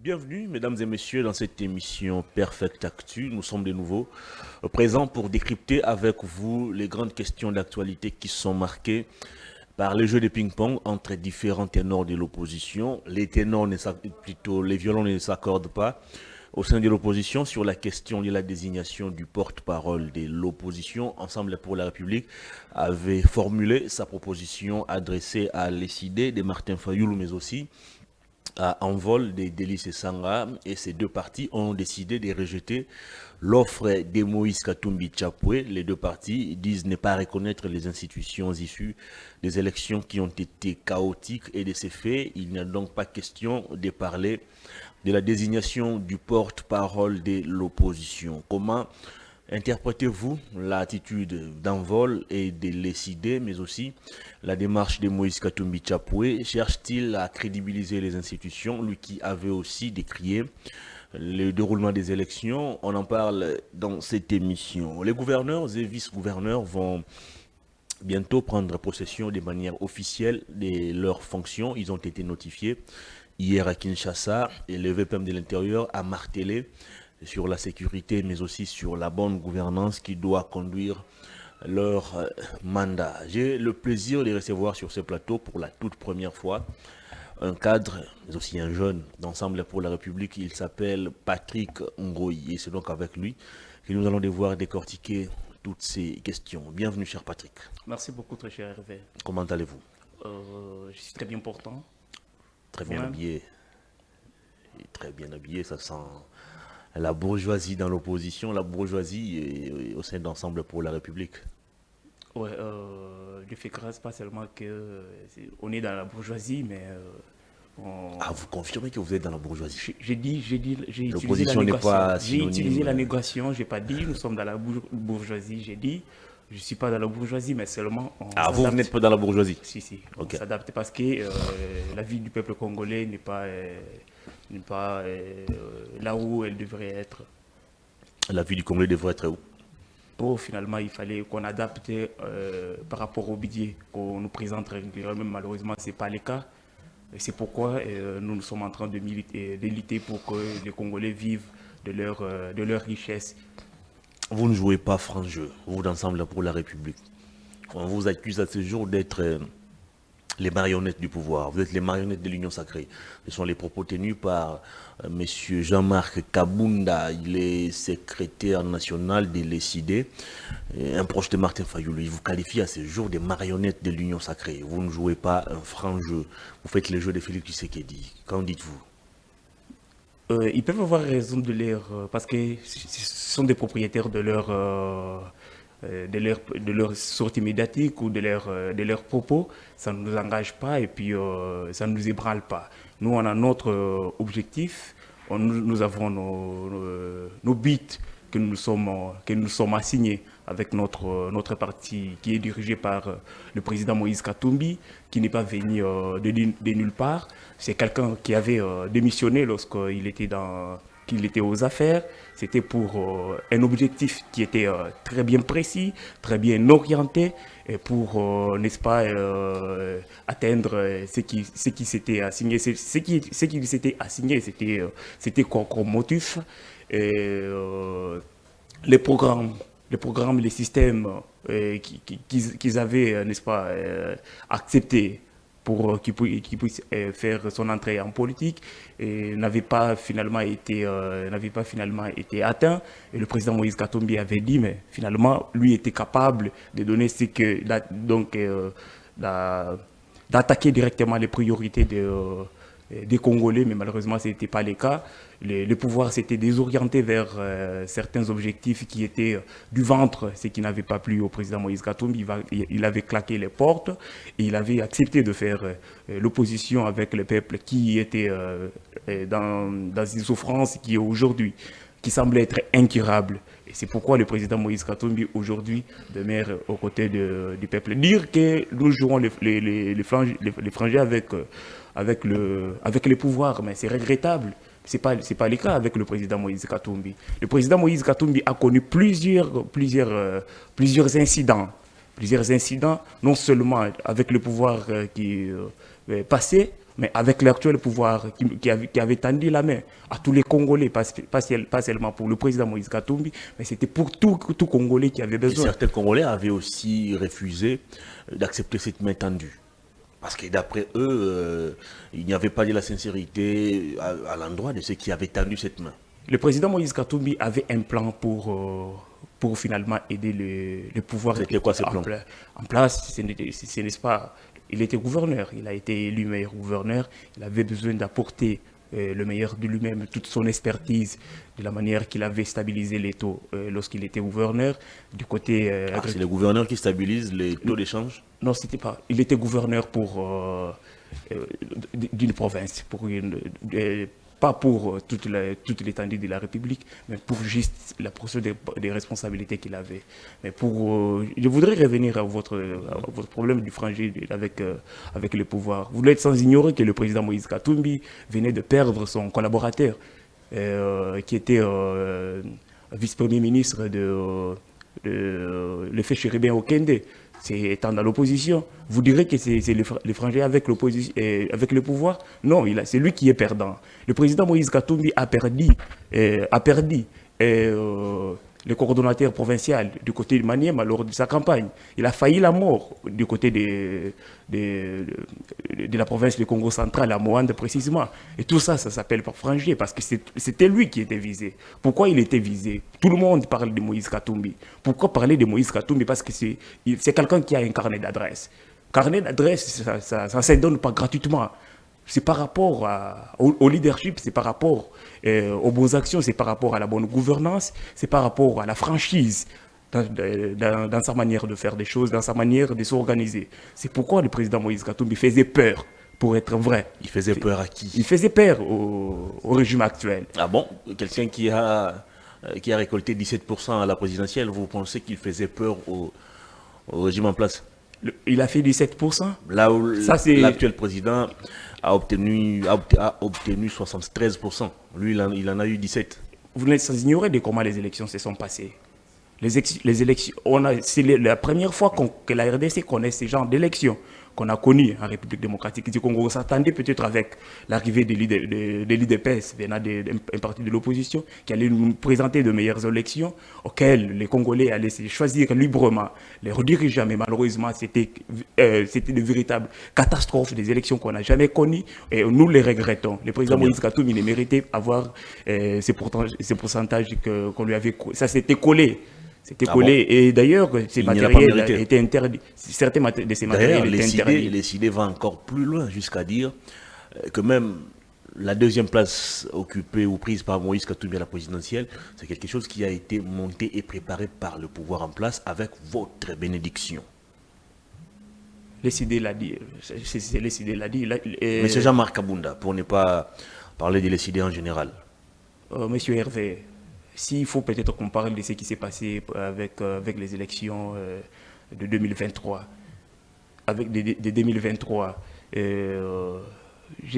Bienvenue, mesdames et messieurs, dans cette émission Perfect Actu. Nous sommes de nouveau présents pour décrypter avec vous les grandes questions d'actualité qui sont marquées par les jeux de ping-pong entre différents ténors de l'opposition. Les violons ne s'accordent pas au sein de l'opposition sur la question de la désignation du porte-parole de l'opposition. Ensemble pour la République avait formulé sa proposition adressée à l'ECD de Martin Fayoulou, mais aussi à Envol des Délices et Sangha, et ces deux partis ont décidé de rejeter l'offre de Moïse Katumbi Chapwe. Les deux partis disent ne pas reconnaître les institutions issues des élections qui ont été chaotiques, et de ces faits, il n'y a donc pas question de parler de la désignation du porte-parole de l'opposition. Comment interprétez-vous l'attitude d'Envol et de l'ECD, mais aussi la démarche de Moïse Katumbi Chapwe? Cherche-t-il à crédibiliser les institutions, lui qui avait aussi décrié le déroulement des élections? On en parle dans cette émission. Les gouverneurs et vice-gouverneurs vont bientôt prendre possession de manière officielle de leurs fonctions. Ils ont été notifiés hier à Kinshasa, et le VPM de l'Intérieur a martelé sur la sécurité, mais aussi sur la bonne gouvernance qui doit conduire leur mandat. J'ai le plaisir de recevoir sur ce plateau pour la toute première fois un cadre, mais aussi un jeune d'Ensemble pour la République. Il s'appelle Patrick Ngoyi, et c'est donc avec lui que nous allons devoir décortiquer toutes ces questions. Bienvenue, cher Patrick. Merci beaucoup, très cher Hervé. Comment allez-vous? Je suis très bien portant. Très bien habillé. Et très bien habillé, ça sent la bourgeoisie dans l'opposition, la bourgeoisie au sein d'Ensemble pour la République. Ouais, je fais grâce pas seulement on est dans la bourgeoisie, mais Ah, vous confirmez que vous êtes dans la bourgeoisie? j'ai utilisé la L'opposition n'est négation. pas J'ai utilisé synonyme. la négation, j'ai pas dit nous sommes dans la bourgeoisie, j'ai dit je suis pas dans la bourgeoisie, mais seulement on Ah, vous s'adapte. n'êtes pas dans la bourgeoisie? Si, Ok. on s'adapte parce que la vie du peuple congolais n'est pas là où elle devrait être. La vie du Congo devrait être où? Finalement, il fallait qu'on adapte par rapport au budget qu'on nous présente régulièrement. Malheureusement, ce n'est pas le cas. Et c'est pourquoi nous sommes en train de lutter pour que les Congolais vivent de leur richesse. Vous ne jouez pas franc jeu, vous d'Ensemble pour la République. On vous accuse à ce jour d'être les marionnettes du pouvoir. Vous êtes les marionnettes de l'Union sacrée. Ce sont les propos tenus par M. Jean-Marc Kabunda. Il est secrétaire national de l'ECD, un proche de Martin Fayoulou. Il vous qualifie à ce jour des marionnettes de l'Union sacrée. Vous ne jouez pas un franc jeu. Vous faites le jeu de Félix Tshisekedi. Qu'en dites-vous? Ils peuvent avoir raison parce que ce sont des propriétaires de leur sortie médiatique ou de leurs propos. Ça ne nous engage pas et puis ça ne nous ébranle pas. Nous, on a notre objectif, nous avons nos buts que nous sommes assignés avec notre parti qui est dirigé par le président Moïse Katumbi, qui n'est pas venu de nulle part. C'est quelqu'un qui avait démissionné lorsqu'il était aux affaires. C'était pour un objectif qui était très bien précis, très bien orienté, et pour, n'est-ce pas, atteindre ce qui s'était assigné. Ce qui s'était assigné, c'était comme motif. Et, les programmes, les systèmes qu'ils avaient, n'est-ce pas, acceptés pour qu'il puisse faire son entrée en politique n'avait pas finalement été atteint. Et le président Moïse Katumbi avait dit, mais finalement, lui était capable de donner d'attaquer directement les priorités des Congolais, mais malheureusement, ce n'était pas le cas. Le pouvoir s'était désorienté vers certains objectifs qui étaient du ventre, ce qui n'avait pas plu au président Moïse Katumbi. Il avait claqué les portes et il avait accepté de faire l'opposition avec le peuple qui était dans une souffrance qui est aujourd'hui, qui semble être incurable. Et c'est pourquoi le président Moïse Katumbi aujourd'hui demeure aux côtés du peuple. Dire que nous jouons les frangins avec les pouvoirs, mais c'est regrettable. Ce n'est pas le cas avec le président Moïse Katumbi. Le président Moïse Katumbi a connu plusieurs incidents, non seulement avec le pouvoir qui est passé, Mais avec l'actuel pouvoir qui avait tendu la main à tous les Congolais, pas seulement pour le président Moïse Katumbi, mais c'était pour tout Congolais qui avait Et besoin. certains Congolais avaient aussi refusé d'accepter cette main tendue. Parce que d'après eux, il n'y avait pas de la sincérité à l'endroit de ceux qui avaient tendu cette main. Le président Moïse Katumbi avait un plan pour finalement aider le pouvoir C'était quoi ce plan? en place. Ce n'est pas. Il était gouverneur, il a été élu meilleur gouverneur, il avait besoin d'apporter le meilleur de lui-même, toute son expertise, de la manière qu'il avait stabilisé les taux lorsqu'il était gouverneur. Du côté. C'est le gouverneur qui stabilise les taux d'échange? Non, c'était pas. Il était gouverneur d'une province, pas pour toute l'étendue de la République, mais pour juste la portion des responsabilités qu'il avait. Mais je voudrais revenir à votre problème du frangé avec le pouvoir. Vous l'êtes sans ignorer que le président Moïse Katumbi venait de perdre son collaborateur, qui était vice-premier ministre de le fait Chéribin Okende. C'est étant dans l'opposition. Vous direz que c'est l'étranger avec l'opposition, avec le pouvoir? Non, c'est lui qui est perdant. Le président Moïse Katumbi a perdu le coordonnateur provincial du côté de Maniema lors de sa campagne. Il a failli la mort du côté de la province du Congo central, à Moanda précisément. Et tout ça, ça s'appelle par Frangé, parce que c'était lui qui était visé. Pourquoi il était visé? Tout le monde parle de Moïse Katumbi. Pourquoi parler de Moïse Katumbi? Parce que c'est quelqu'un qui a un carnet d'adresse. Carnet d'adresse, ça ne se donne pas gratuitement. C'est par rapport au leadership, c'est par rapport aux bonnes actions, c'est par rapport à la bonne gouvernance, c'est par rapport à la franchise dans sa manière de faire des choses, dans sa manière de s'organiser. C'est pourquoi le président Moïse Katumbi faisait peur, pour être vrai. Il faisait peur à qui? Il faisait peur au régime actuel. Ah bon? Quelqu'un qui a récolté 17% à la présidentielle, vous pensez qu'il faisait peur au régime en place? Il a fait 17%. Là où l'actuel président a obtenu 73%. Lui, il en a eu 17%. Vous n'êtes sans ignorer de comment les élections se sont passées. Les élections, c'est la première fois que la RDC connaît ce genre d'élections qu'on a connu en République démocratique du Congo. On s'attendait peut-être avec l'arrivée de l'IDPS, venant d'un parti de l'opposition, qui allait nous présenter de meilleures élections auxquelles les Congolais allaient se choisir librement les dirigeants. Mais malheureusement, c'était de véritables catastrophes des élections qu'on n'a jamais connues et nous les regrettons. Le président Moïse Katumbi, il méritait avoir ces pourcentages qu'on lui avait. Ça s'était collé. C'était collé. Bon. Et d'ailleurs, ces matériels étaient interdits. Certains de ces matériels étaient interdits. Les idées vont encore plus loin, jusqu'à dire que même la deuxième place occupée ou prise par Moïse Katumbi à la présidentielle, c'est quelque chose qui a été monté et préparé par le pouvoir en place avec votre bénédiction. Les idées l'a dit. Les idées l'a dit. Monsieur Jean-Marc Kabunda, pour ne pas parler de les idées en général. Monsieur Hervé, s'il faut peut-être qu'on parle de ce qui s'est passé avec les élections de 2023, de 2023, je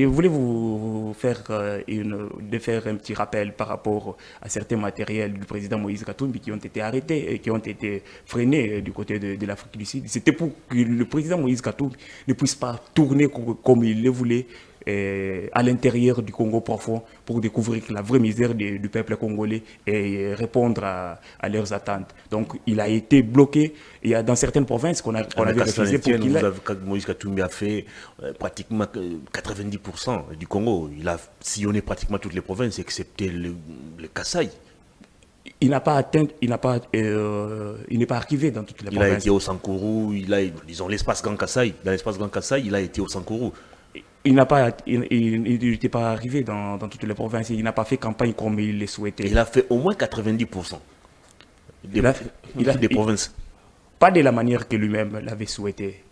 voulais vous faire un petit rappel par rapport à certains matériels du président Moïse Katumbi qui ont été arrêtés et qui ont été freinés du côté de l'Afrique du Sud. C'était pour que le président Moïse Katumbi ne puisse pas tourner comme il le voulait à l'intérieur du Congo profond pour découvrir la vraie misère du peuple congolais et répondre à leurs attentes. Donc il a été bloqué. Il y a dans certaines provinces qu'on avait refusé pour qu'il aille. Moïse Katumbi a fait pratiquement 90% du Congo. Il a sillonné pratiquement toutes les provinces excepté le Kasaï. Il n'a pas atteint, il n'est pas arrivé dans toutes les provinces. Il a été au Sankourou, disons l'espace Grand Kasaï. Dans l'espace Grand Kasaï, il a été au Sankourou. Il n'était pas arrivé dans toutes les provinces. Il n'a pas fait campagne comme il le souhaitait. Il a fait au moins 90% des provinces. Pas de la manière que lui-même l'avait souhaité.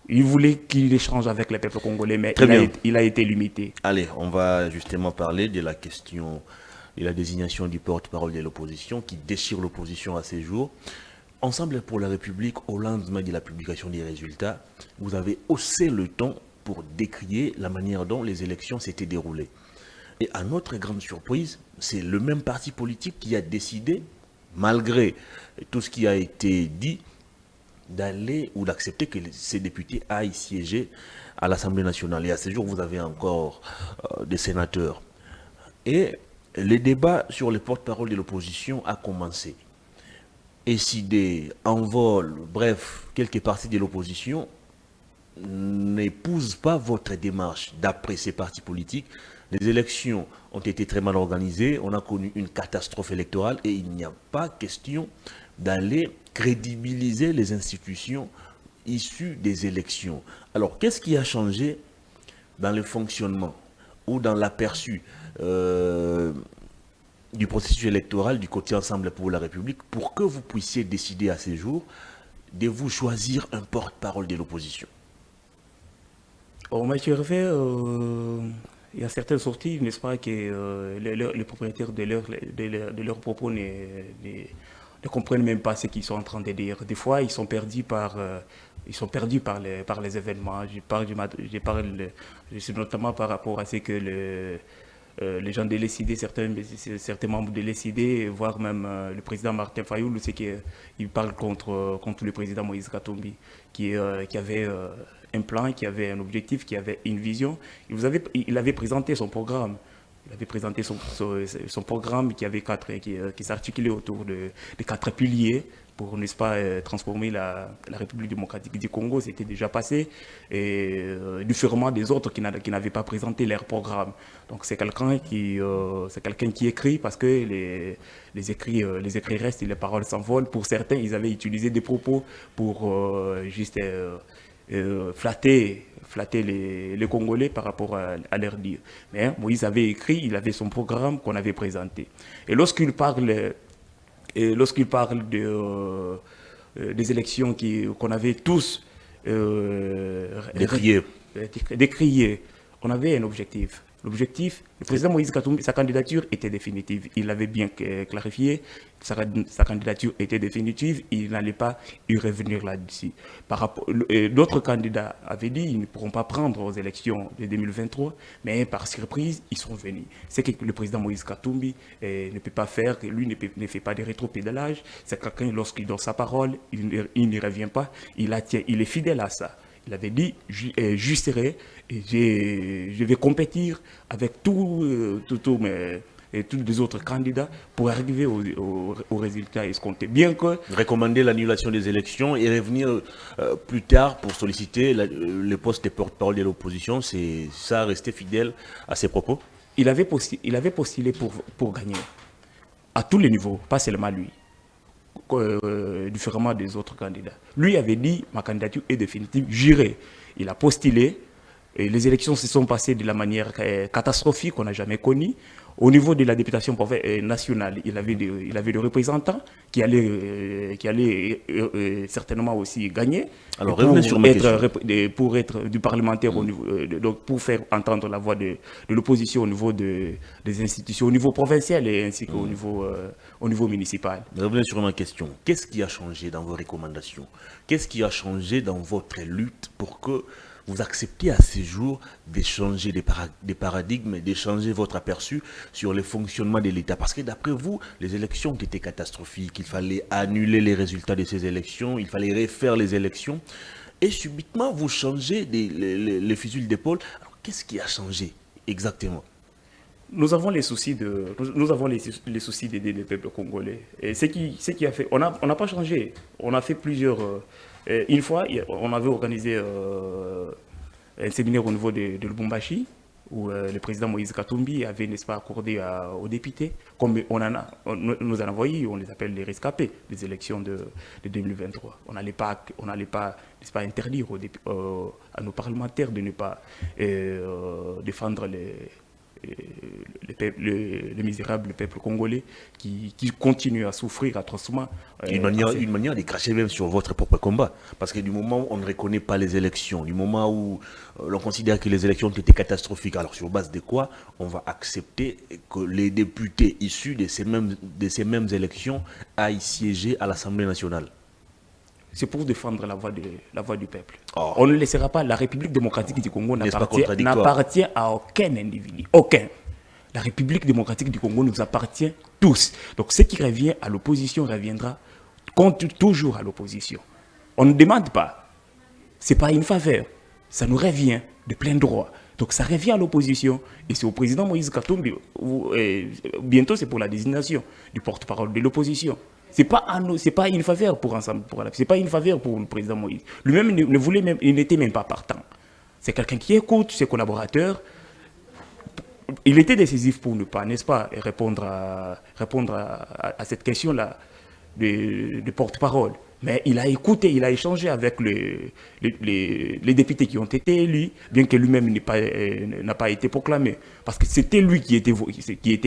Il voulait qu'il échange avec les peuples congolais, mais il a été limité. Allez, on va justement parler de la question de la désignation du porte-parole de l'opposition qui déchire l'opposition à ces jours. Ensemble pour la République, au lendemain de la publication des résultats, vous avez haussé le ton pour décrier la manière dont les élections s'étaient déroulées. Et à notre grande surprise, c'est le même parti politique qui a décidé, malgré tout ce qui a été dit, d'aller ou d'accepter que ces députés aillent siéger à l'Assemblée nationale. Et à ce jour, vous avez encore des sénateurs. Et le débat sur les porte-parole de l'opposition a commencé. SID, Envol, bref, quelques partis de l'opposition n'épousent pas votre démarche d'après ces partis politiques. Les élections ont été très mal organisées, on a connu une catastrophe électorale et il n'y a pas question d'aller crédibiliser les institutions issues des élections. Alors, qu'est-ce qui a changé dans le fonctionnement ou dans l'aperçu du processus électoral du côté Ensemble pour la République pour que vous puissiez décider à ce jour de vous choisir un porte-parole de l'opposition? Mathieu Hervé, il y a certaines sorties, n'est-ce pas, que les propriétaires de leurs propos ne comprennent même pas ce qu'ils sont en train de dire. Des fois, ils sont perdus par les événements. Je suis notamment par rapport à ce que les gens de l'ECD, certains membres de l'ECD, voire même le président Martin Fayoulou, c'est qu'il parle contre le président Moïse Katumbi, qui avait un plan, qui avait un objectif, qui avait une vision. Il avait présenté son programme. Il avait présenté son programme qui s'articulait autour de 4 piliers pour, n'est-ce pas, transformer la République démocratique du Congo. C'était déjà passé, et différemment des autres qui n'avaient pas présenté leur programme. Donc c'est quelqu'un qui écrit, parce que les écrits restent et les paroles s'envolent. Pour certains, ils avaient utilisé des propos pour juste flatter les Congolais par rapport à leur dire. Mais Moïse avait écrit, il avait son programme qu'on avait présenté. Et lorsqu'il parle des élections qu'on avait tous décriées, on avait un objectif. L'objectif, le président Moïse Katumbi, sa candidature était définitive. Il avait bien clarifié, sa candidature était définitive, il n'allait pas y revenir là-dessus. D'autres candidats avaient dit qu'ils ne pourront pas prendre aux élections de 2023, mais par surprise, ils sont venus. C'est que le président Moïse Katumbi ne peut pas faire, lui ne fait pas de rétropédalage. C'est quelqu'un, lorsqu'il donne sa parole, il n'y revient pas, il est fidèle à ça. Il avait dit, je serai et je vais compétir avec tous les autres candidats pour arriver au résultat escompté. Bien que... Recommander l'annulation des élections et revenir plus tard pour solliciter le poste de porte-parole de l'opposition, c'est ça, rester fidèle à ses propos? Il avait postulé pour gagner à tous les niveaux, pas seulement lui. Différemment des autres candidats. Lui avait dit, ma candidature est définitive, j'irai. Il a postulé, et les élections se sont passées de la manière catastrophique qu'on n'a jamais connue. Au niveau de la députation nationale, il avait des représentants qui allaient certainement aussi gagner. Alors, revenez sur ma question. Pour être du parlementaire, donc pour faire entendre la voix de l'opposition au niveau des institutions, au niveau provincial et ainsi qu'au niveau municipal. Revenez sur ma question. Qu'est-ce qui a changé dans vos recommandations? Qu'est-ce qui a changé dans votre lutte pour que vous acceptez à ce jour d'échanger des paradigmes, d'échanger votre aperçu sur le fonctionnement de l'État? Parce que d'après vous, les élections ont été catastrophiques. Il fallait annuler les résultats de ces élections, il fallait refaire les élections. Et subitement, vous changez les fusils d'épaule. Alors, qu'est-ce qui a changé exactement? Nous avons les soucis d'aider les peuples congolais. Et ce qui a fait, on n'a pas changé. On a fait plusieurs. Une fois, on avait organisé un séminaire au niveau de Lubumbashi, où le président Moïse Katumbi avait, n'est-ce pas, accordé aux députés, comme nous en envoyé, on les appelle les rescapés des élections de 2023. On n'allait pas, n'est-ce pas, interdire à nos parlementaires de ne pas défendre le misérable peuple congolais qui continue à souffrir atrocement. Une manière de cracher même sur votre propre combat. Parce que du moment où on ne reconnaît pas les élections, du moment où l'on considère que les élections ont été catastrophiques, alors sur base de quoi on va accepter que les députés issus de ces mêmes élections aillent siéger à l'Assemblée nationale? C'est pour défendre la voix du peuple. Oh. On ne laissera pas. La République démocratique du Congo n'appartient à aucun individu. Aucun. La République démocratique du Congo nous appartient tous. Donc ce qui revient à l'opposition reviendra toujours à l'opposition. On ne demande pas. Ce n'est pas une faveur. Ça nous revient de plein droit. Donc ça revient à l'opposition. Et c'est au président Moïse Katumbi. Bientôt, c'est pour la désignation du porte-parole de l'opposition. Ce n'est pas une faveur pour Ensemble pour la. Ce n'est pas une faveur pour le président Moïse. Lui-même, il n'était même pas partant. C'est quelqu'un qui écoute ses collaborateurs. Il était décisif pour ne pas, n'est-ce pas, répondre à cette question-là de porte-parole. Mais il a écouté, il a échangé avec les députés qui ont été élus, bien que lui-même n'a pas été proclamé. Parce que c'était lui qui était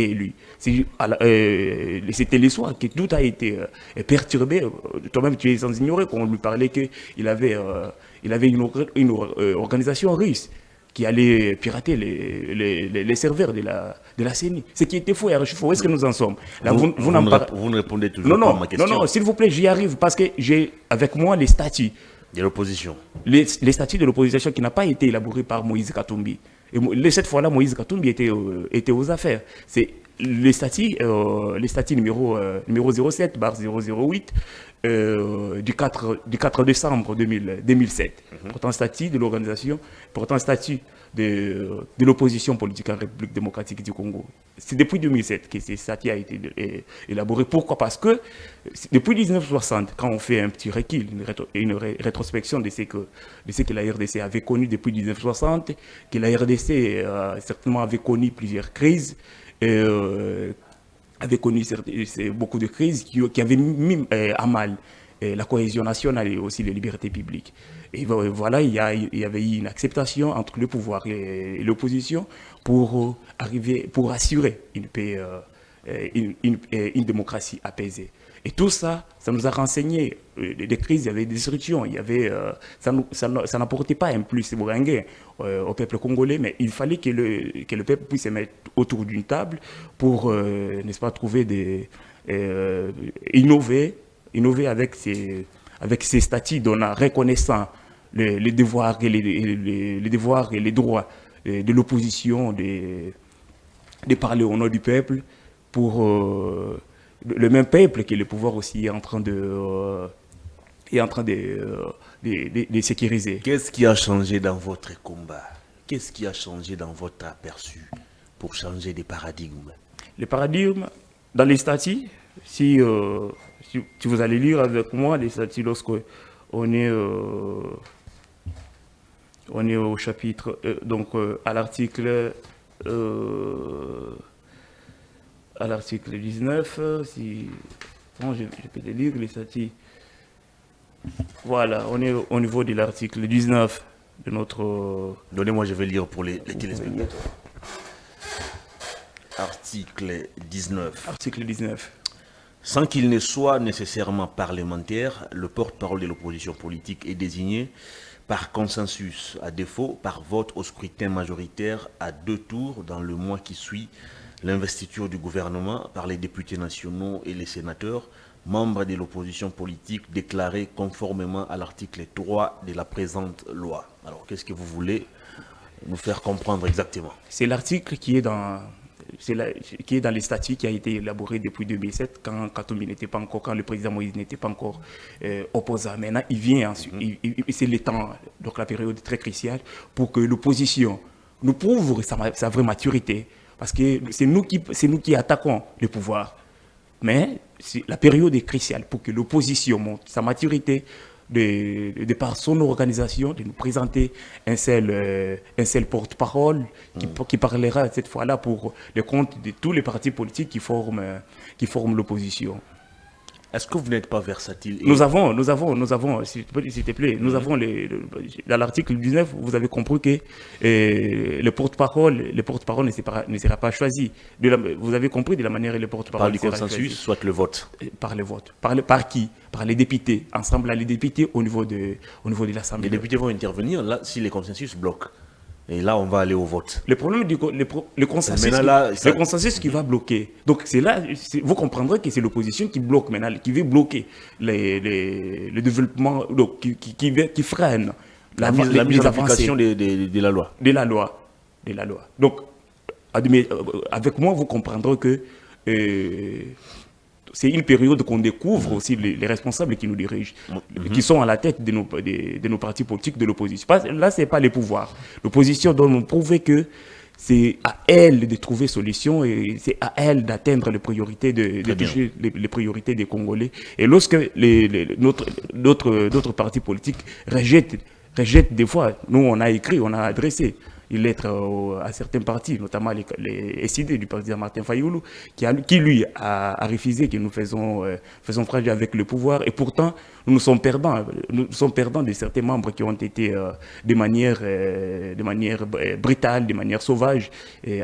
élu. C'était le soir que tout a été perturbé. Toi-même, tu es sans ignorer qu'on lui parlait qu'il avait une organisation russe qui allait pirater les serveurs de la CENI. Ce qui était faux, où est-ce que nous en sommes là, vous ne répondez toujours pas à ma question. Non, s'il vous plaît, j'y arrive, parce que j'ai avec moi les statuts. De l'opposition. Les statuts de l'opposition qui n'a pas été élaborés par Moïse Katumbi. Et cette fois-là, Moïse Katumbi était aux affaires. C'est les statuts numéro 07/008 du 4 décembre 2007. Portant statut de l'organisation, portant statut de l'opposition politique en République démocratique du Congo. C'est depuis 2007 que ce statut a été élaboré. Pourquoi? Parce que depuis 1960, quand on fait un petit recul, une rétrospection de ce que la RDC avait connu depuis 1960, que la RDC certainement avait connu plusieurs crises, avait connu beaucoup de crises qui avaient mis à mal la cohésion nationale et aussi les libertés publiques. Et voilà, il y avait eu une acceptation entre le pouvoir et l'opposition pour assurer une paix, une démocratie apaisée. Et tout ça, ça nous a renseigné des crises, il y avait des destructions, ça n'apportait pas un plus bourringué au peuple congolais, mais il fallait que le peuple puisse se mettre autour d'une table pour, n'est-ce pas, innover avec ces statuts donnant reconnaissant les devoirs et les droits de l'opposition, de parler au nom du peuple pour le même peuple que le pouvoir aussi est en train de sécuriser. Qu'est-ce qui a changé dans votre combat? Qu'est-ce qui a changé dans votre aperçu pour changer des paradigmes? Les paradigmes, dans les statuts, si vous allez lire avec moi les statuts lorsque on est au chapitre, à l'article 19, je peux te lire les statuts. Voilà, on est au niveau de l'article 19 de notre... Donnez-moi, je vais lire pour les téléspectateurs. Article 19. Article 19. Sans qu'il ne soit nécessairement parlementaire, le porte-parole de l'opposition politique est désigné par consensus, à défaut par vote au scrutin majoritaire à 2 tours dans le mois qui suit l'investiture du gouvernement par les députés nationaux et les sénateurs, membres de l'opposition politique déclarés conformément à l'article 3 de la présente loi. Alors, qu'est-ce que vous voulez nous faire comprendre exactement? C'est l'article qui est dans les statuts qui a été élaboré depuis 2007, quand Katumbi n'était pas encore, quand le président Moïse n'était pas encore opposant. Maintenant, il vient ensuite, c'est le temps, donc la période très cruciale, pour que l'opposition nous prouve sa vraie maturité. Parce que c'est nous qui attaquons le pouvoir. Mais la période est cruciale pour que l'opposition montre sa maturité de par son organisation, de nous présenter un seul porte-parole qui parlera cette fois-là pour le compte de tous les partis politiques qui forment l'opposition. Est-ce que vous n'êtes pas versatile? Nous avons, s'il te plaît, nous avons dans l'article 19, vous avez compris que le porte-parole ne sera pas choisi. Vous avez compris de la manière dont le porte-parole par du consensus, soit le vote. Par le vote. Par qui? Par les députés. Ensemble, les députés au niveau de l'Assemblée. Les députés vont intervenir là si les consensus bloquent. Et là, on va aller au vote. Le problème le consensus qui va bloquer. Donc, c'est là, vous comprendrez que c'est l'opposition qui bloque maintenant, qui veut bloquer le développement, donc, qui freine la mise en application de la loi. De la loi. Donc, avec moi, vous comprendrez que c'est une période qu'on découvre aussi les responsables qui nous dirigent, qui sont à la tête de nos partis politiques de l'opposition. Là, ce n'est pas les pouvoirs. L'opposition doit nous prouver que c'est à elle de trouver solution et c'est à elle d'atteindre les priorités, les priorités des Congolais. Et lorsque d'autres partis politiques rejettent des fois, nous on a écrit, on a adressé une lettre à certains partis, notamment les SID du président Martin Fayoulou, qui lui a refusé que nous faisons fragile avec le pouvoir. Et pourtant, nous sommes perdants. Nous sommes perdants de certains membres qui ont été de manière brutale, de manière sauvage,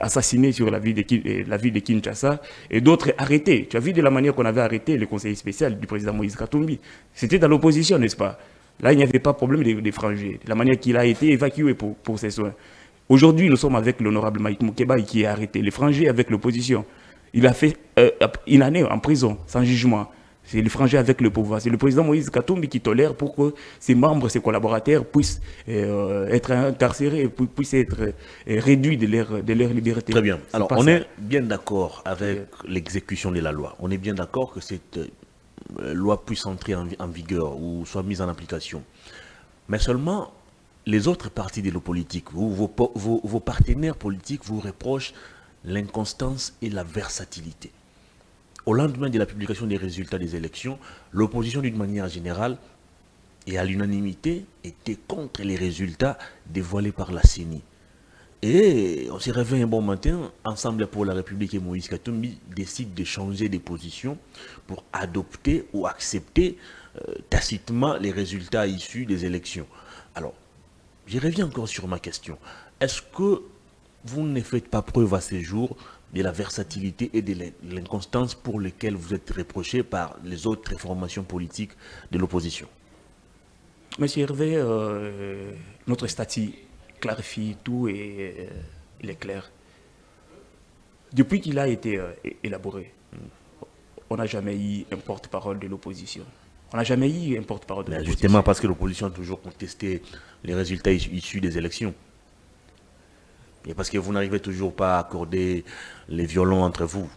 assassinés sur la ville de Kinshasa, et d'autres arrêtés. Tu as vu de la manière qu'on avait arrêté le conseiller spécial du président Moïse Katumbi. C'était dans l'opposition, n'est-ce pas? Là, il n'y avait pas de problème des frangés. La manière qu'il a été évacué pour ses soins. Aujourd'hui, nous sommes avec l'honorable Mike Moukeba qui est arrêté. Les frangés avec l'opposition. Il a fait une année en prison, sans jugement. C'est le frangé avec le pouvoir. C'est le président Moïse Katumbi qui tolère pour que ses membres, ses collaborateurs puissent être incarcérés, puissent être réduits de leur liberté. Très bien. Alors, on est bien d'accord avec l'exécution de la loi. On est bien d'accord que cette loi puisse entrer en vigueur ou soit mise en application. Mais seulement, les autres partis de la politique, vos partenaires politiques vous reprochent l'inconstance et la versatilité. Au lendemain de la publication des résultats des élections, l'opposition d'une manière générale et à l'unanimité était contre les résultats dévoilés par la CENI. Et on s'est réveillé un bon matin, Ensemble pour la République et Moïse Katumbi décide de changer de position pour adopter ou accepter tacitement les résultats issus des élections. Alors, je reviens encore sur ma question. Est-ce que vous ne faites pas preuve à ces jours de la versatilité et de l'inconstance pour lesquelles vous êtes reproché par les autres formations politiques de l'opposition? Monsieur Hervé, notre statut clarifie tout et il est clair. Depuis qu'il a été élaboré, on n'a jamais eu un porte-parole de l'opposition. On n'a jamais eu un porte-parole de l'opposition. Justement parce que l'opposition a toujours contesté les résultats issus des élections. Et parce que vous n'arrivez toujours pas à accorder les violons entre vous.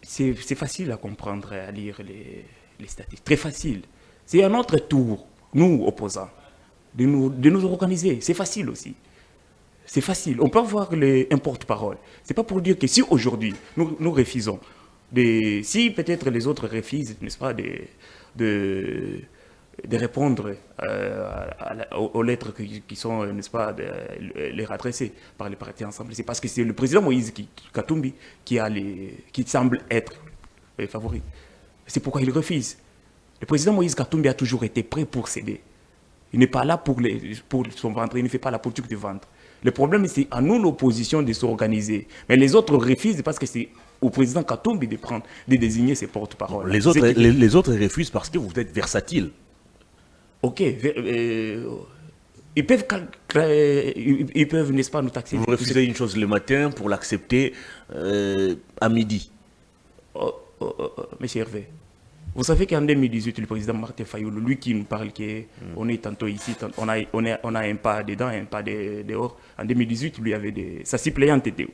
C'est facile à comprendre et à lire les statistiques. Très facile. C'est à notre tour, nous, opposants, de nous organiser. C'est facile aussi. C'est facile. On peut avoir un porte-parole. Ce n'est pas pour dire que si aujourd'hui, nous refusons, si peut-être les autres refusent, n'est-ce pas, de répondre aux lettres qui sont, n'est-ce pas, les adressées par les partis ensemble, c'est parce que c'est le président Moïse Katumbi qui semble être favori. C'est pourquoi il refuse. Le président Moïse Katumbi a toujours été prêt pour céder. Il n'est pas là pour son ventre, il ne fait pas la politique du ventre. Le problème, c'est à nous, l'opposition, de s'organiser. Mais les autres refusent parce que c'est au président Katumbi de désigner ses porte-paroles. Les autres refusent parce que vous êtes versatile. Ok. Ils peuvent, n'est-ce pas, nous taxer. Vous refusez une chose le matin pour l'accepter à midi. Monsieur Hervé, vous savez qu'en 2018, le président Martin Fayoulou, lui qui nous parle qu'on est tantôt ici, on a un pas dedans, un pas dehors. En 2018, lui avait sa suppléante était où?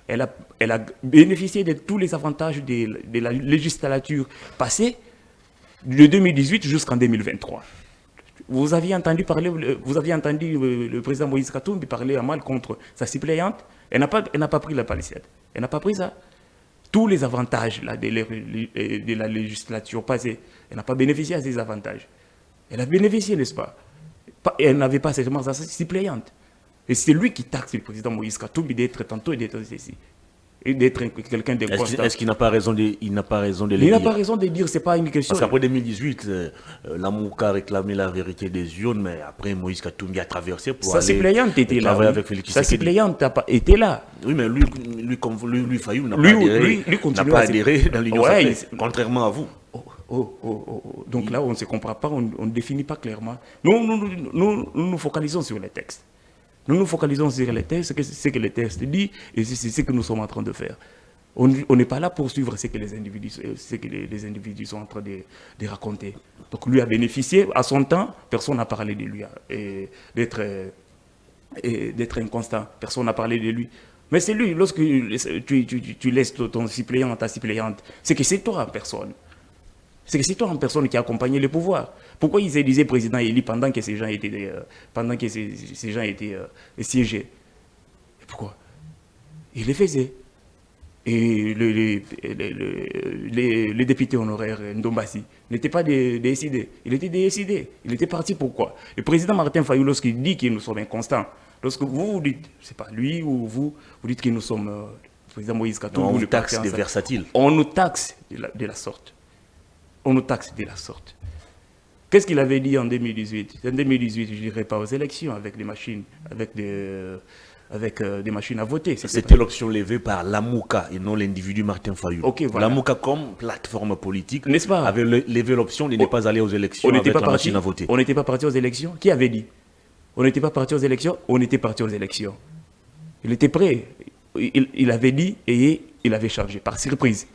Elle a bénéficié de tous les avantages de la législature passée, de 2018 jusqu'en 2023. Vous aviez entendu le président Moïse Katumbi parler à mal contre sa suppléante. Elle n'a pas pris la palissade. Elle n'a pas pris ça. Tous les avantages là, de la législature passée, elle n'a pas bénéficié à ces avantages. Elle a bénéficié, n'est-ce pas? Elle n'avait pas seulement sa suppléante. Et c'est lui qui taxe le président Moïse Katumbi d'être tantôt et d'être ceci. Et d'être quelqu'un de constant. Est-ce qu'il n'a pas raison de le dire? Il n'a pas raison de dire, c'est pas une question. Parce qu'après 2018, Lamouka a réclamé la vérité des urnes, mais après Moïse Katumbi a traversé pour aller travailler avec Félix Tshisekedi. Sa suppléante était là. Oui, mais lui Fayou n'a pas adhéré dans l'Union sacrée, contrairement à vous. Donc là, on ne se comprend pas, on ne définit pas clairement. Nous nous focalisons sur les textes. Nous nous focalisons sur les textes, c'est ce que les textes disent, et c'est ce que nous sommes en train de faire. On n'est pas là pour suivre ce que les individus sont en train de raconter. Donc lui a bénéficié, à son temps, personne n'a parlé de lui, d'être inconstant, personne n'a parlé de lui. Mais c'est lui, lorsque tu laisses ton suppléant, ta suppléante, c'est que c'est toi en personne. C'est que c'est toi en personne qui a accompagné le pouvoir. Pourquoi ils élisaient président élu pendant que ces gens étaient, siégés? Et pourquoi? Ils le faisaient. Et le député honoraire Ndombasi n'était pas décidé. Il était décidé. Il était parti pourquoi? Le président Martin Fayulu, lorsqu'il dit que nous sommes inconstants, lorsque vous dites, c'est pas lui ou vous dites que nous sommes, le président Moïse Katumbi, on nous taxe des versatiles. On nous taxe de la sorte. On nous taxe de la sorte. Qu'est-ce qu'il avait dit en 2018? En 2018, je ne dirais pas aux élections avec des machines, avec des machines à voter. C'était l'option levée par l'AMOUKA et non l'individu Martin Fayulu. Okay, voilà. L'AMOUKA comme plateforme politique avait levé l'option de ne pas aller aux élections avec la machine à voter. On n'était pas parti aux élections. Qui avait dit? On n'était pas parti aux élections. On était parti aux élections. Il était prêt. Il avait dit et il avait changé par surprise.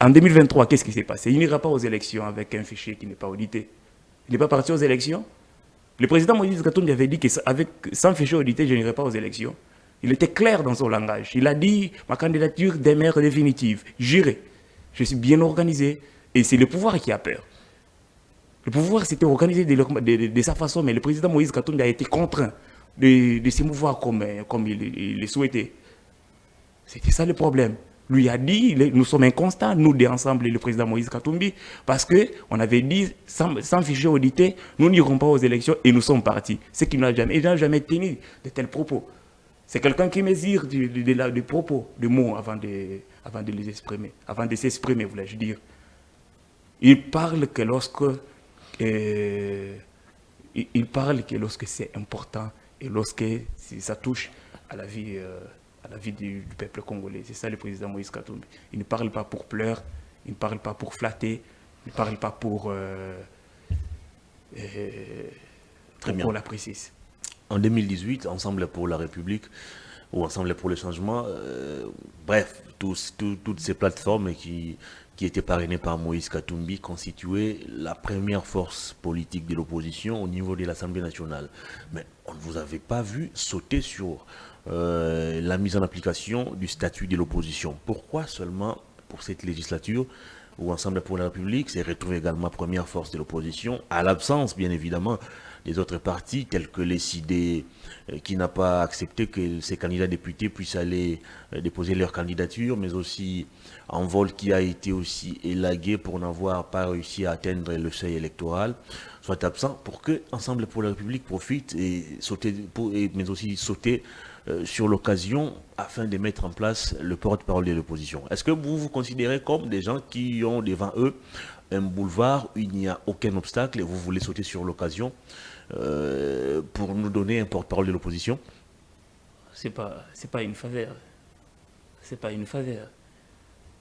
En 2023, qu'est-ce qui s'est passé? Il n'ira pas aux élections avec un fichier qui n'est pas audité. Il n'est pas parti aux élections. Le président Moïse Katumbi avait dit que sans fichier audité, je n'irai pas aux élections. Il était clair dans son langage. Il a dit, ma candidature demeure définitive. J'irai. Je suis bien organisé. Et c'est le pouvoir qui a peur. Le pouvoir s'était organisé de sa façon, mais le président Moïse Katumbi a été contraint de se mouvoir comme il le souhaitait. C'était ça le problème. Lui a dit, nous sommes inconstants, nous deux ensemble et le président Moïse Katumbi, parce qu'on avait dit, sans fichier audité, nous n'irons pas aux élections et nous sommes partis. Ce qui n'a jamais tenu de tels propos. C'est quelqu'un qui mesure des propos, des mots avant de les exprimer, avant de s'exprimer, voulais-je dire. Il parle que lorsque c'est important et lorsque ça touche à la vie du peuple congolais. C'est ça le président Moïse Katumbi. Il ne parle pas pour pleurer, il ne parle pas pour flatter, il ne parle pas pour la précise. En 2018, Ensemble pour la République, ou Ensemble pour le changement, bref, toutes ces plateformes qui étaient parrainées par Moïse Katumbi constituaient la première force politique de l'opposition au niveau de l'Assemblée nationale. Mais on ne vous avait pas vu sauter sur la mise en application du statut de l'opposition. Pourquoi seulement pour cette législature où Ensemble pour la République s'est retrouvé également première force de l'opposition, à l'absence bien évidemment des autres partis tels que les CID qui n'a pas accepté que ces candidats députés puissent aller déposer leur candidature, mais aussi Envol qui a été aussi élagué pour n'avoir pas réussi à atteindre le seuil électoral, soit absent pour que Ensemble pour la République profite et mais aussi sauter sur l'occasion afin de mettre en place le porte-parole de l'opposition. Est-ce que vous vous considérez comme des gens qui ont devant eux un boulevard où il n'y a aucun obstacle et vous voulez sauter sur l'occasion pour nous donner un porte-parole de l'opposition? C'est pas une faveur. C'est pas une faveur.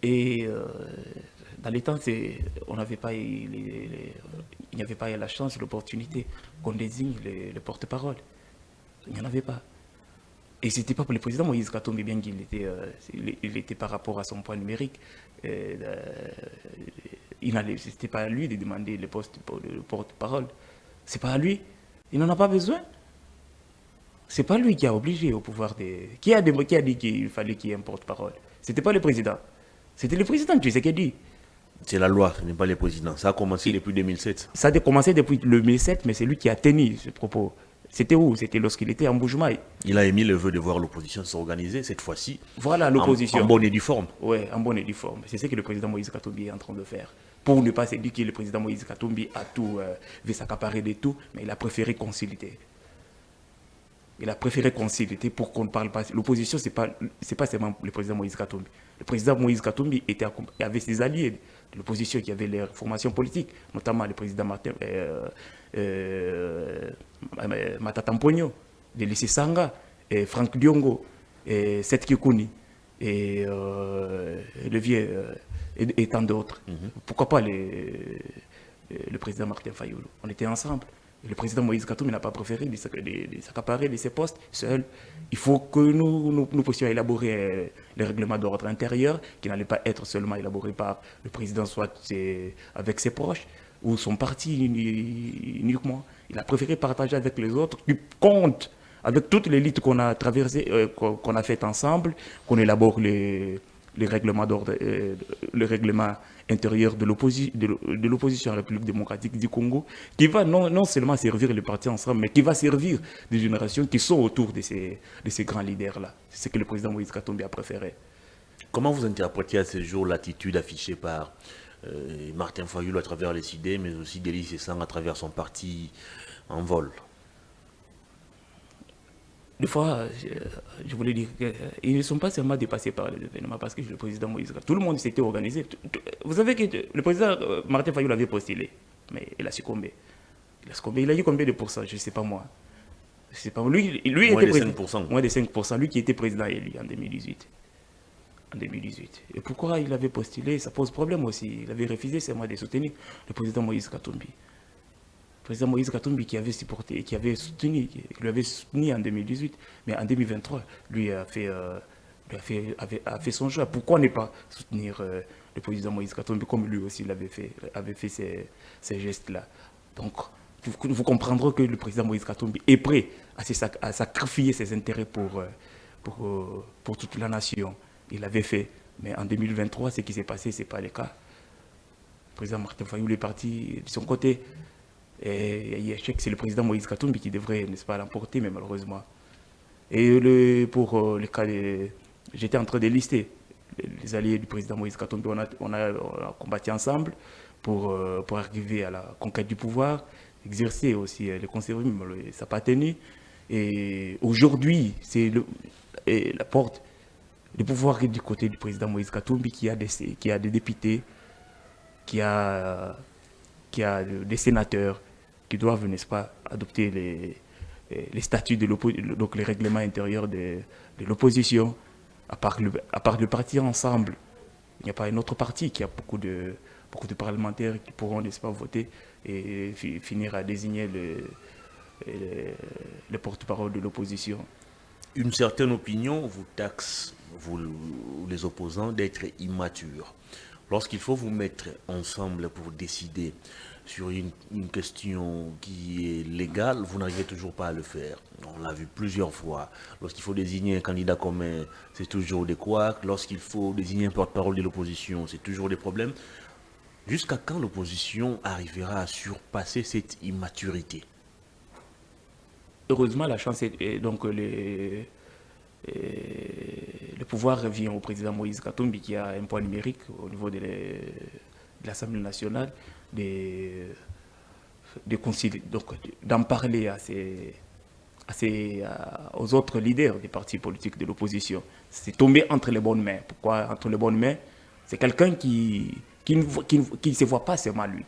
Et dans les temps, on n'avait pas il n'y avait pas la chance, l'opportunité qu'on désigne le porte-parole. Il n'y en avait pas. Et ce n'était pas pour le président Moïse Katumbi, bien qu'il était par rapport à son poids numérique. C'était pas à lui de demander le poste de porte-parole. C'est pas à lui. Il n'en a pas besoin. C'est pas lui qui a obligé au pouvoir de... Qui a dit qu'il fallait qu'il y ait un porte-parole? C'était pas le président. C'était le président, tu sais ce qu'il dit. C'est la loi, ce n'est pas le président. Ça a commencé depuis 2007. Ça a commencé depuis 2007, mais c'est lui qui a tenu ce propos. C'était où? C'était lorsqu'il était en Boujmaï. Il a émis le vœu de voir l'opposition s'organiser, cette fois-ci. Voilà l'opposition. En bonne et due forme. Oui, en bonne et due forme. C'est ce que le président Moïse Katumbi est en train de faire. Pour ne pas se dire que le président Moïse Katumbi a tout, veut s'accaparer de tout, mais il a préféré concilier. Il a préféré concilier pour qu'on ne parle pas. L'opposition, ce n'est pas seulement le président Moïse Katumbi. Le président Moïse Katumbi avait ses alliés de l'opposition qui avaient leur formation politique, notamment le président Matata Mpogno, de lycée Sanga, et Franck Diongo, et Seth Kikouni, et le vieux, et tant d'autres. Pourquoi pas le président Martin Fayulu? On était ensemble. Et le président Moïse Katumbi n'a pas préféré de s'accaparer de ses postes seul. Il faut que nous puissions élaborer les règlements d'ordre intérieur qui n'allaient pas être seulement élaborés par le président, soit avec ses proches ou son parti uniquement. Il a préféré partager avec les autres qui comptent avec toute l'élite qu'on a traversée, qu'on a faite ensemble, qu'on élabore les règlements d'ordre, le règlement intérieur de l'opposition à la République démocratique du Congo, qui va non seulement servir les partis ensemble, mais qui va servir des générations qui sont autour de ces grands leaders-là. C'est ce que le président Moïse Katumbi a préféré. Comment vous interprétez à ce jour l'attitude affichée par Martin Fayulu à travers les idées, mais aussi Délis Sessang à travers son parti en vol? Des fois, je voulais dire qu'ils ne sont pas seulement dépassés par les événements, parce que le président Moïse Katumbi, tout le monde s'était organisé. Vous savez que le président Martin Fayulu avait postulé, mais il a succombé. Il a eu combien de pourcents? Je ne sais pas moi. Je sais pas. Lui Moins était de président. 5%. Moins de 5%. Lui qui était président élu en 2018. En 2018. Et pourquoi il avait postulé? Ça pose problème aussi. Il avait refusé seulement de soutenir le président Moïse Katumbi. Le président Moïse Katumbi qui avait supporté, qui lui avait soutenu en 2018, mais en 2023, lui a fait son choix. Pourquoi ne pas soutenir le président Moïse Katumbi comme lui aussi avait fait ces gestes-là? Donc, vous comprendrez que le président Moïse Katumbi est prêt à sacrifier ses intérêts pour toute la nation. Il l'avait fait. Mais en 2023, ce qui s'est passé, ce n'est pas le cas. Le président Martin Fayulu est parti de son côté. Et c'est le président Moïse Katumbi qui devrait, n'est-ce pas, l'emporter, mais malheureusement. Et pour le cas j'étais en train de lister les alliés du président Moïse Katumbi. On a combattu ensemble pour arriver à la conquête du pouvoir, exercer aussi le conservatisme, mais ça n'a pas tenu. Et aujourd'hui, c'est la porte. Le pouvoir est du côté du président Moïse Katumbi qui a des députés, qui a des sénateurs qui doivent, n'est-ce pas, adopter les statuts donc les règlements intérieurs de l'opposition. À part le parti ensemble, il n'y a pas un autre parti qui a beaucoup de parlementaires qui pourront, n'est-ce pas, voter et finir à désigner le porte-parole de l'opposition. Une certaine opinion vous taxe, vous les opposants, d'être immatures. Lorsqu'il faut vous mettre ensemble pour décider sur une question qui est légale, vous n'arrivez toujours pas à le faire. On l'a vu plusieurs fois. Lorsqu'il faut désigner un candidat commun, c'est toujours des couacs. Lorsqu'il faut désigner un porte-parole de l'opposition, c'est toujours des problèmes. Jusqu'à quand l'opposition arrivera à surpasser cette immaturité? Heureusement, la chance est donc le pouvoir revient au président Moïse Katumbi qui a un poids numérique au niveau de l'Assemblée nationale d'en parler aux autres leaders des partis politiques de l'opposition. C'est tombé entre les bonnes mains. Pourquoi entre les bonnes mains? C'est quelqu'un qui ne se voit pas seulement lui.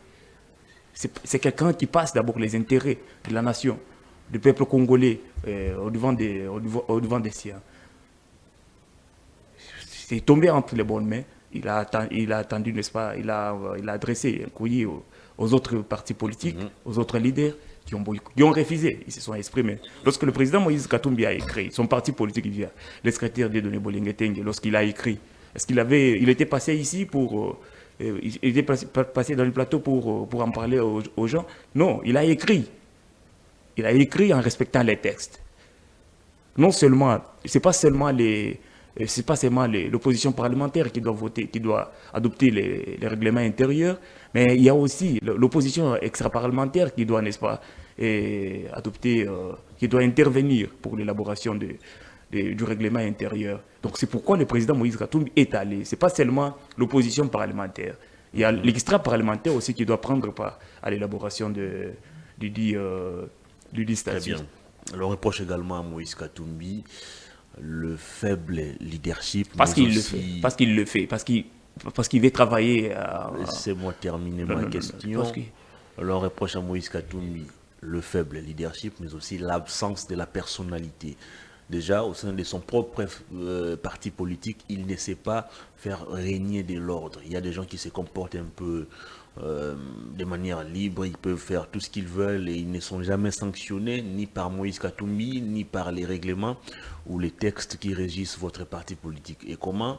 C'est quelqu'un qui passe d'abord les intérêts de la nation, du peuple congolais au devant des siens. C'est tombé entre les bonnes mains. Il a attendu, n'est-ce pas, il a adressé un courrier aux autres partis politiques, aux autres leaders qui ont refusé, ils se sont exprimés. Lorsque le président Moïse Katumbi a écrit, son parti politique via le secrétaire Dieudonné Bolinguetenge, lorsqu'il a écrit, est-ce il était passé ici il était passé dans le plateau pour en parler aux gens? Non, il a écrit. Il a écrit en respectant les textes. Non seulement, c'est pas seulement l'opposition parlementaire qui doit voter, qui doit adopter les règlements intérieurs, mais il y a aussi l'opposition extra-parlementaire qui doit, n'est-ce pas, adopter, qui doit intervenir pour l'élaboration du règlement intérieur. Donc c'est pourquoi le président Moïse Katumbi est allé. Ce n'est pas seulement l'opposition parlementaire. Il y a l'extra-parlementaire aussi qui doit prendre part à l'élaboration du dit statut. Très bien. On reproche également à Moïse Katumbi le faible leadership. Parce qu'il le fait. Parce qu'il veut travailler. Laissez-moi terminer ma question. On reproche à Moïse Katumbi le faible leadership, mais aussi l'absence de la personnalité. Déjà, au sein de son propre parti politique, il ne sait pas faire régner de l'ordre. Il y a des gens qui se comportent un peu de manière libre, ils peuvent faire tout ce qu'ils veulent et ils ne sont jamais sanctionnés ni par Moïse Katumbi, ni par les règlements ou les textes qui régissent votre parti politique. Et comment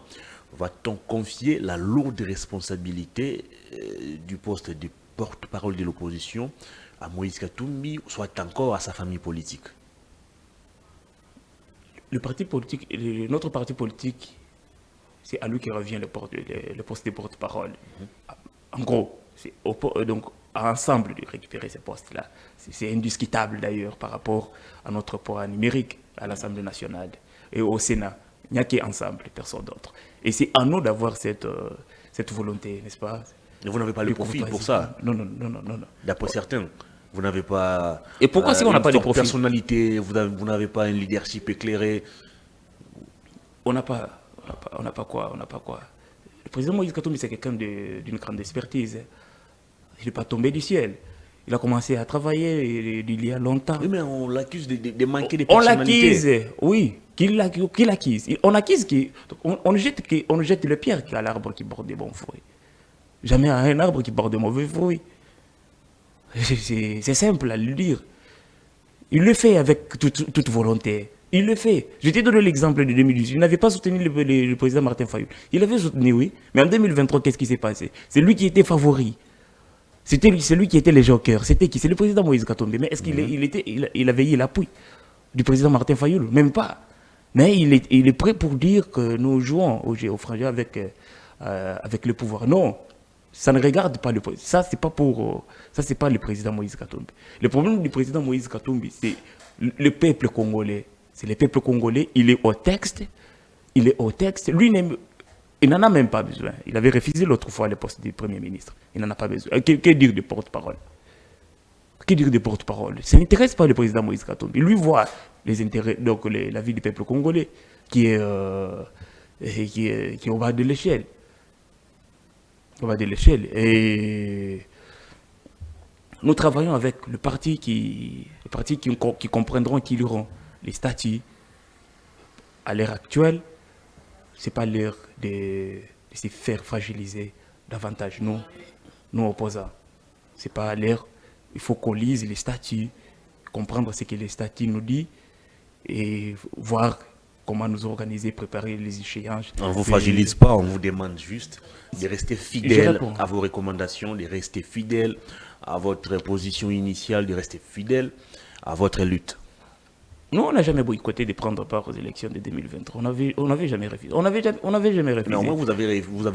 va-t-on confier la lourde responsabilité du poste de porte-parole de l'opposition à Moïse Katumbi, soit encore à sa famille politique? le parti politique, notre parti politique, c'est à lui qui revient le poste de porte-parole. En gros, c'est donc ensemble de récupérer ces postes-là. C'est indiscutable d'ailleurs par rapport à notre poids numérique à l'Assemblée nationale et au Sénat. Il n'y a qu'ensemble, personne d'autre. Et c'est à nous d'avoir cette volonté, n'est-ce pas? Et vous n'avez pas le profil pour ça. Non, non, non, non, non. D'après certains, vous n'avez pas. Et pourquoi si on n'a pas de profil? Personnalité, vous n'avez pas un leadership éclairé. On n'a pas quoi? Le président Moïse Katumbi, c'est quelqu'un d'une grande expertise. Il n'est pas tombé du ciel. Il a commencé à travailler il y a longtemps. Oui, mais on l'accuse de manquer de On personnalité. l'accuse, oui. Qui l'accuse? On accuse on jette le pierre à l'arbre qui porte des bons fruits. Jamais à un arbre qui porte de mauvais fruits. C'est simple à le dire. Il le fait avec toute volonté. Il le fait. Je t'ai donné l'exemple de 2018. Il n'avait pas soutenu le président Martin Fayulu. Il avait soutenu, oui. Mais en 2023, qu'est-ce qui s'est passé? C'est lui qui était favori. C'est lui qui était le joker. C'était qui? C'est le président Moïse Katumbi. Mais est-ce qu'il avait eu l'appui du président Martin Fayulu? Même pas. Mais il est prêt pour dire que nous jouons au frangin avec le pouvoir. Non, ça ne regarde pas le président. Ça, c'est pas le président Moïse Katumbi. Le problème du président Moïse Katumbi, c'est le peuple congolais. C'est le peuple congolais. Il est au texte. Lui, il n'en a même pas besoin. Il avait refusé l'autre fois le poste du Premier ministre. Il n'en a pas besoin. Que dire de porte-parole? Que dire de porte-parole? Ça n'intéresse pas le président Moïse Katumbi. Lui voit les intérêts, donc la vie du peuple congolais qui est au bas de l'échelle. Au bas de l'échelle. Et nous travaillons avec le parti qui comprendront, qui liront les statuts. À l'heure actuelle, ce n'est pas l'heure de se faire fragiliser davantage. Nous opposants. Ce n'est pas l'heure. Il faut qu'on lise les statuts, comprendre ce que les statuts nous disent et voir comment nous organiser, préparer les échéances. On ne vous fragilise pas, on vous demande juste de rester fidèle à vos recommandations, de rester fidèle à votre position initiale, de rester fidèle à votre lutte. Nous, on n'a jamais boycotté de prendre part aux élections de 2023. On n'avait jamais refusé. On n'avait jamais refusé. Mais au moins, vous avez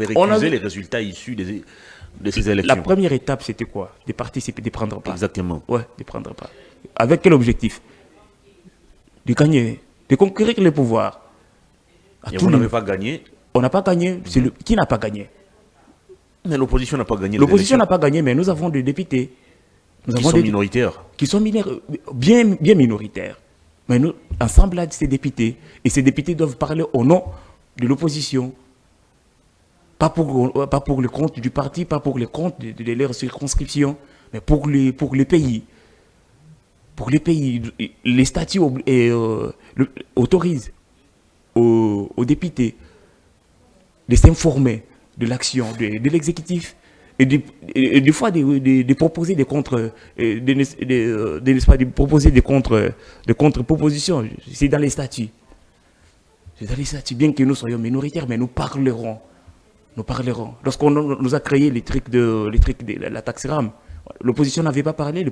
récusé les résultats issus de ces élections. La première étape, c'était quoi? De participer, de prendre part. Exactement. Ouais, de prendre part. Avec quel objectif? De gagner, de conquérir le pouvoir. Et vous n'avez pas gagné? On n'a pas gagné. Qui n'a pas gagné? Mais l'opposition n'a pas gagné. L'opposition n'a pas gagné, mais nous avons des députés. Qui sont minoritaires. Qui sont bien minoritaires. Mais nous, ensemble, là, ces députés, et ces députés doivent parler au nom de l'opposition. Pas pour le compte du parti, pas pour le compte de leur circonscription, mais pour les pays. Pour les pays, les statuts autorisent aux députés de s'informer de l'action de l'exécutif et des fois de proposer des contre-propositions. C'est dans les statuts. C'est dans les statuts, bien que nous soyons minoritaires, mais nous parlerons. Nous parlerons. Lorsqu'on nous a créé les trucs de la taxe RAM, l'opposition n'avait pas parlé.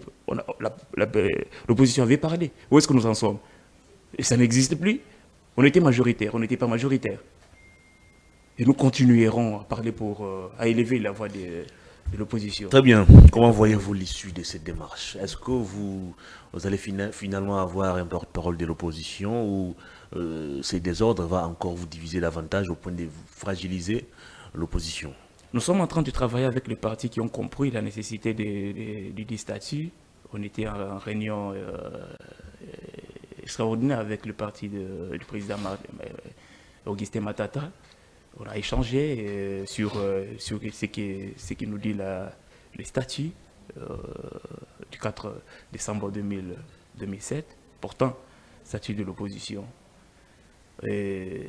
L'opposition avait parlé. Où est-ce que nous en sommes? Et ça n'existe plus. On était majoritaire, on n'était pas majoritaire. Et nous continuerons à parler à élever la voix de l'opposition. Très bien. Comment voyez-vous l'issue de cette démarche? Est-ce que vous allez finalement avoir un porte-parole de l'opposition ou ces désordres va encore vous diviser davantage au point de vous fragiliser l'opposition? Nous sommes en train de travailler avec les partis qui ont compris la nécessité du statut. On était en réunion extraordinaire avec le parti du président Augustin Matata. On a échangé sur ce qui nous dit les statuts du 4 décembre 2007, portant statut de l'opposition. Le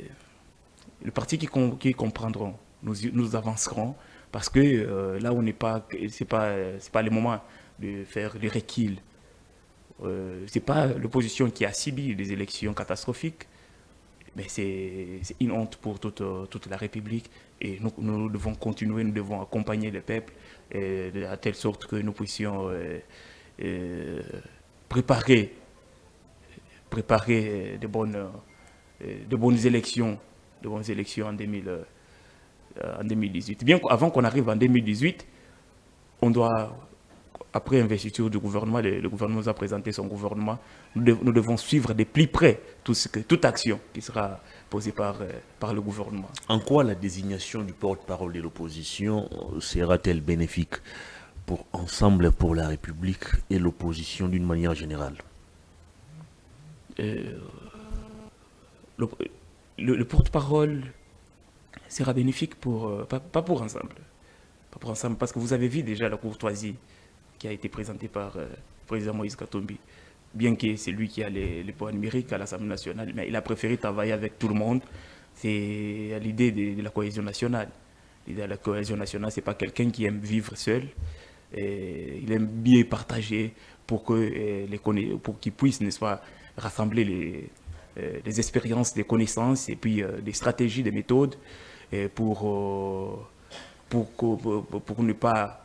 parti qui comprendront, nous avancerons parce que là on n'est pas, c'est pas le moment de faire des reculs. C'est pas l'opposition qui a subi des élections catastrophiques. Mais c'est une honte pour toute la République et nous devons continuer, nous devons accompagner le peuple de telle sorte que nous puissions préparer de bonnes de bonnes élections en 2018. Bien qu'avant qu'on arrive en 2018, on doit, après investiture du gouvernement, le gouvernement nous a présenté son gouvernement, nous devons suivre de plus près toute action qui sera posée par le gouvernement. En quoi la désignation du porte-parole de l'opposition sera-t-elle bénéfique pour Ensemble pour la République et l'opposition d'une manière générale? Le porte-parole sera bénéfique pas pour Ensemble. Pas pour Ensemble, parce que vous avez vu déjà la courtoisie qui a été présentée par le président Moïse Katumbi. Bien que c'est lui qui a les poids numériques à l'Assemblée nationale, mais il a préféré travailler avec tout le monde. C'est l'idée de la cohésion nationale. L'idée de la cohésion nationale, ce n'est pas quelqu'un qui aime vivre seul. Il aime bien partager pour qu'il puisse, n'est-ce pas, rassembler les expériences, des connaissances et puis des stratégies, des méthodes pour ne pas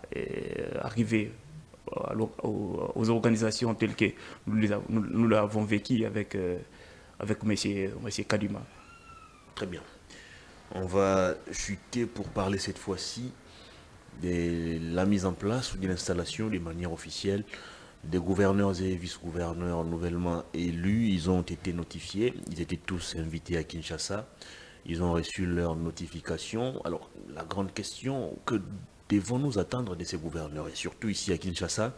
arriver aux organisations telles que nous l'avons vécu avec M. Kadima. Très bien. On va chuter pour parler cette fois-ci de la mise en place ou de l'installation de manière officielle des gouverneurs et vice-gouverneurs nouvellement élus. Ils ont été notifiés, ils étaient tous invités à Kinshasa, ils ont reçu leur notification. Alors la grande question, que devons-nous attendre de ces gouverneurs, et surtout ici à Kinshasa,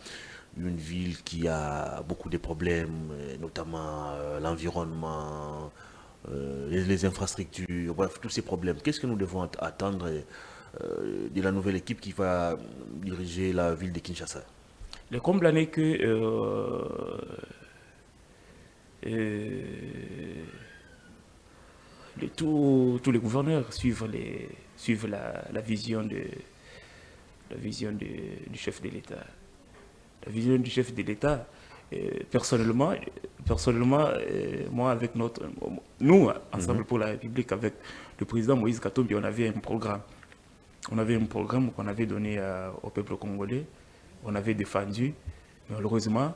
une ville qui a beaucoup de problèmes, notamment l'environnement, les infrastructures, bref, tous ces problèmes. Qu'est-ce que nous devons attendre de la nouvelle équipe qui va diriger la ville de Kinshasa? Le comble n'est que tous les gouverneurs suivent la vision du chef de l'État. La vision du chef de l'État, personnellement, moi avec nous, Ensemble pour la République, avec le président Moïse Katumbi, on avait un programme. On avait un programme qu'on avait donné au peuple congolais. On avait défendu, mais malheureusement,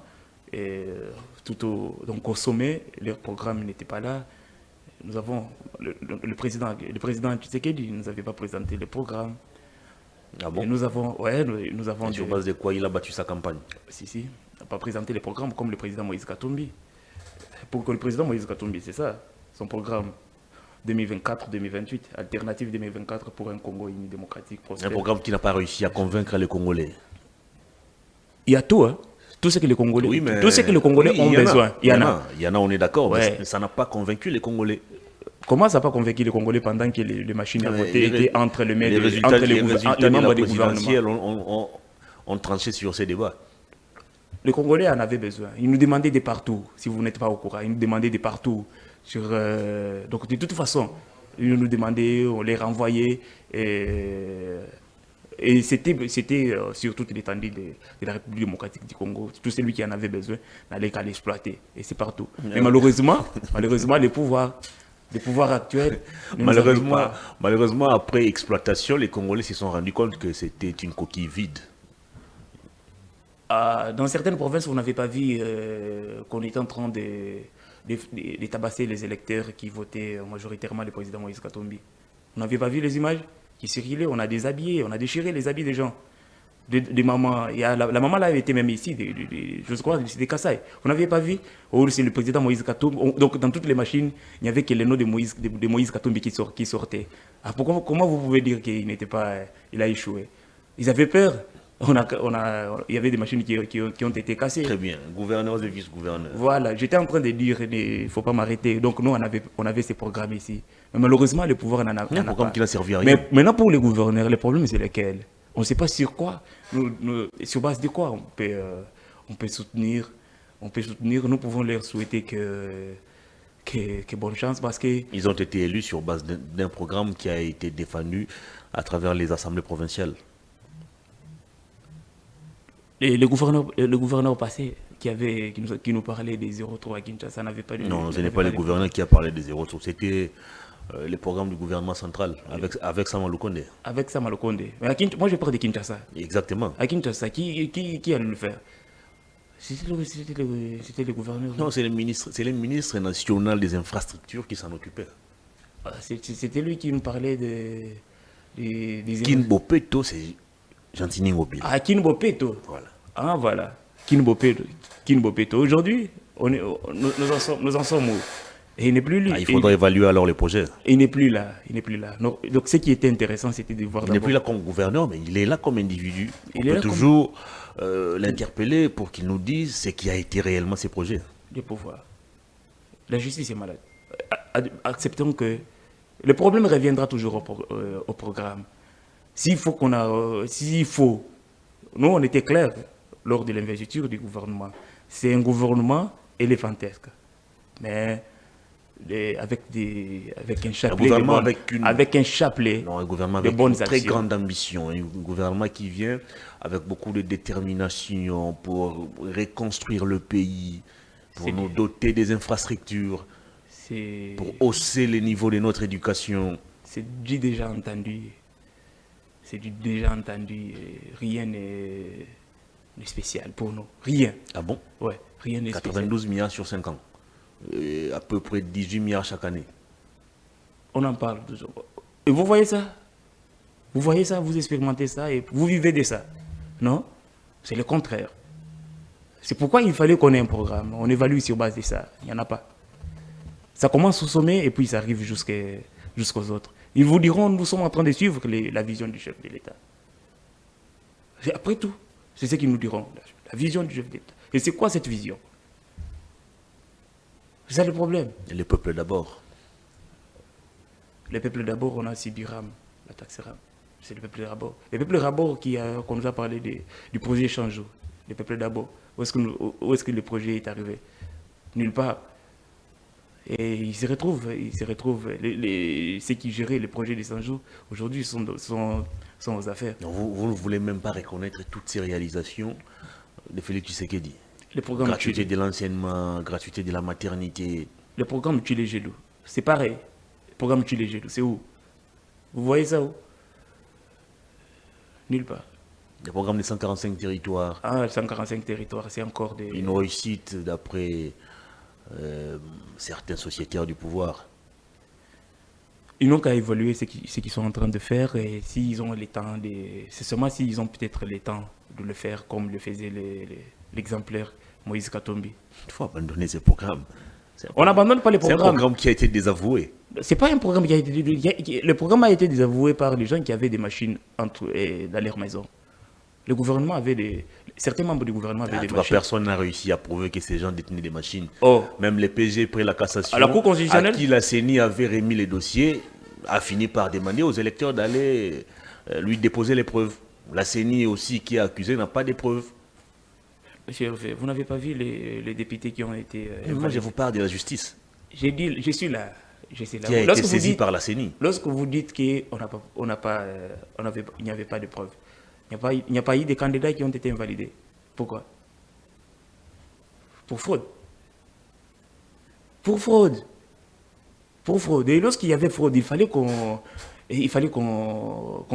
donc au sommet, leur programme n'était pas là. Nous avons le président Tshisekedi ne nous avait pas présenté le programme. Ah bon? Et nous avons sur base de quoi il a battu sa campagne? Si, n'a pas présenté le programme comme le président Moïse Katumbi. Pour que le président Moïse Katumbi, c'est ça, son programme 2024-2028, alternative 2024 pour un Congo uni démocratique prospère. Un programme qui n'a pas réussi à convaincre les Congolais. Il y a tout, hein. Tout ce que les Congolais, oui, mais... tout ce que les Congolais ont besoin. Il y en a, on est d'accord, mais ça n'a pas convaincu les Congolais. Comment ça n'a pas convaincu les Congolais pendant que les machines à voter étaient entre les mains les résultats de membres des gouvernements ont tranché sur ces débats? Les Congolais en avaient besoin. Ils nous demandaient de partout, si vous n'êtes pas au courant, ils nous demandaient de partout. Donc de toute façon, ils nous demandaient, on les renvoyait. Et c'était sur toute l'étendue de la République démocratique du Congo. Tout celui qui en avait besoin n'allait qu'à l'exploiter. Et c'est partout. Mais malheureusement, les pouvoirs actuels... Malheureusement, après exploitation, les Congolais se sont rendus compte que c'était une coquille vide. Dans certaines provinces, vous n'avez pas vu qu'on était en train de tabasser les électeurs qui votaient majoritairement le président Moïse Katumbi. Vous n'avez pas vu les images qui circulaient? On a déshabillé, on a déchiré les habits des gens. Des mamans. La maman là avait été même ici, je crois, c'était Kassai. Vous n'avez pas vu? C'est le président Moïse Katumbi. Donc dans toutes les machines, il n'y avait que le nom de Moïse Katumbi qui sortait. Comment vous pouvez dire qu'il n'était pas, il a échoué? Ils avaient peur. Il y avait des machines qui ont été cassées. Très bien, gouverneurs et vice-gouverneurs. Voilà, j'étais en train de dire, il ne faut pas m'arrêter. Donc nous, on avait ces programmes ici. Mais malheureusement, le pouvoir n'en a pas. Un programme qui n'a servi à rien. Mais maintenant, pour les gouverneurs, les problèmes, c'est lesquels? On ne sait pas sur quoi. Sur base de quoi on peut soutenir. Nous pouvons leur souhaiter que bonne chance parce que... Ils ont été élus sur base d'un programme qui a été défendu à travers les assemblées provinciales. Le gouverneur passé qui nous parlait des 0,3 à Kinshasa n'avait pas... Non, ce n'est pas le gouverneur qui a parlé des 0,3. C'était le programme du gouvernement central avec Sama Lukonde. Avec Sama Lukonde. Mais moi, je parle de Kinshasa. Exactement. À Kinshasa, qui allait le faire? C'était le gouverneur. Non, c'est le ministre national des infrastructures qui s'en occupait. C'était lui qui nous parlait des Kinbopeto, c'est Gentini Ngobila. Ah, Kinbopeto. Voilà. Ah, voilà. Kinbopeto. Kinbopeto. Aujourd'hui, nous en sommes où? Et il n'est plus lui. Il faudra évaluer alors les projets. Il n'est plus là. Il n'est plus là. Donc, ce qui était intéressant, c'était de voir. Il n'est plus là comme gouverneur, mais il est là comme individu. On peut là toujours l'interpeller pour qu'il nous dise ce qui a été réellement ses projets. Le pouvoir. La justice est malade. Acceptons que le problème reviendra toujours au programme. S'il faut nous on était clairs lors de l'investiture du gouvernement. C'est un gouvernement éléphantisque, mais avec un chapelet, un gouvernement avec une très grande ambition, un gouvernement qui vient avec beaucoup de détermination pour reconstruire le pays, pour nous doter des infrastructures, pour hausser les niveaux de notre éducation. C'est du déjà entendu. C'est du déjà entendu. Rien n'est spécial pour nous. Rien. Ah bon? Ouais, rien n'est spécial. 92 milliards sur 5 ans. Et à peu près 18 milliards chaque année. On en parle toujours. Et vous voyez ça? Vous voyez ça, vous expérimentez ça et vous vivez de ça. Non? C'est le contraire. C'est pourquoi il fallait qu'on ait un programme. On évalue sur base de ça. Il n'y en a pas. Ça commence au sommet et puis ça arrive jusqu'aux autres. Ils vous diront, nous sommes en train de suivre la vision du chef de l'État. Après tout, c'est ce qu'ils nous diront. La vision du chef de l'État. Et c'est quoi cette vision? C'est ça le problème. Et le peuple d'abord. Le peuple d'abord, on a aussi du RAM, la taxe RAM. C'est le peuple d'abord. Le peuple d'abord qu'on nous a parlé du projet Changeau. Le peuple d'abord. Où est-ce que le projet est arrivé? Nulle part. Et ils se retrouvent. Ceux qui géraient le projet des 100 jours, aujourd'hui, sont aux affaires. Donc vous ne voulez même pas reconnaître toutes ces réalisations de Félix Tshisekedi. Gratuité de l'enseignement, gratuité de la maternité. Le programme tue les genoux. C'est pareil. Le programme tue les genoux. C'est où? Vous voyez ça où? Nulle part. Le programme des 145 territoires. Ah, 145 territoires, c'est encore des... Une réussite d'après certains sociétaires du pouvoir. Ils n'ont qu'à évaluer ce qu'ils sont en train de faire et s'ils ont le temps de... C'est seulement s'ils ont peut-être le temps de le faire comme le faisait l'exemplaire Moïse Katumbi. Il faut abandonner ce programme. On n'abandonne pas les programmes. C'est un programme qui a été désavoué. C'est pas un programme qui a été... Le programme a été désavoué par les gens qui avaient des machines dans leur maison. Le gouvernement avait certains membres du gouvernement avaient des machines. Personne n'a réussi à prouver que ces gens détenaient des machines. Oh. Même les PG pris la cassation, à la Cour constitutionnelle, à qui la CENI avait remis les dossiers, a fini par demander aux électeurs d'aller lui déposer les preuves. La CENI aussi, qui est accusée, n'a pas de preuves. Monsieur Hervé, vous n'avez pas vu les députés qui ont été... moi, je vous parle de la justice. J'ai dit, je suis là. Qui a été saisi par la CENI. Lorsque vous dites qu'il n'y avait pas de preuves, il n'y a pas eu de candidats qui ont été invalidés. Pourquoi? Pour fraude. Pour fraude. Pour fraude. Et lorsqu'il y avait fraude, il fallait qu'on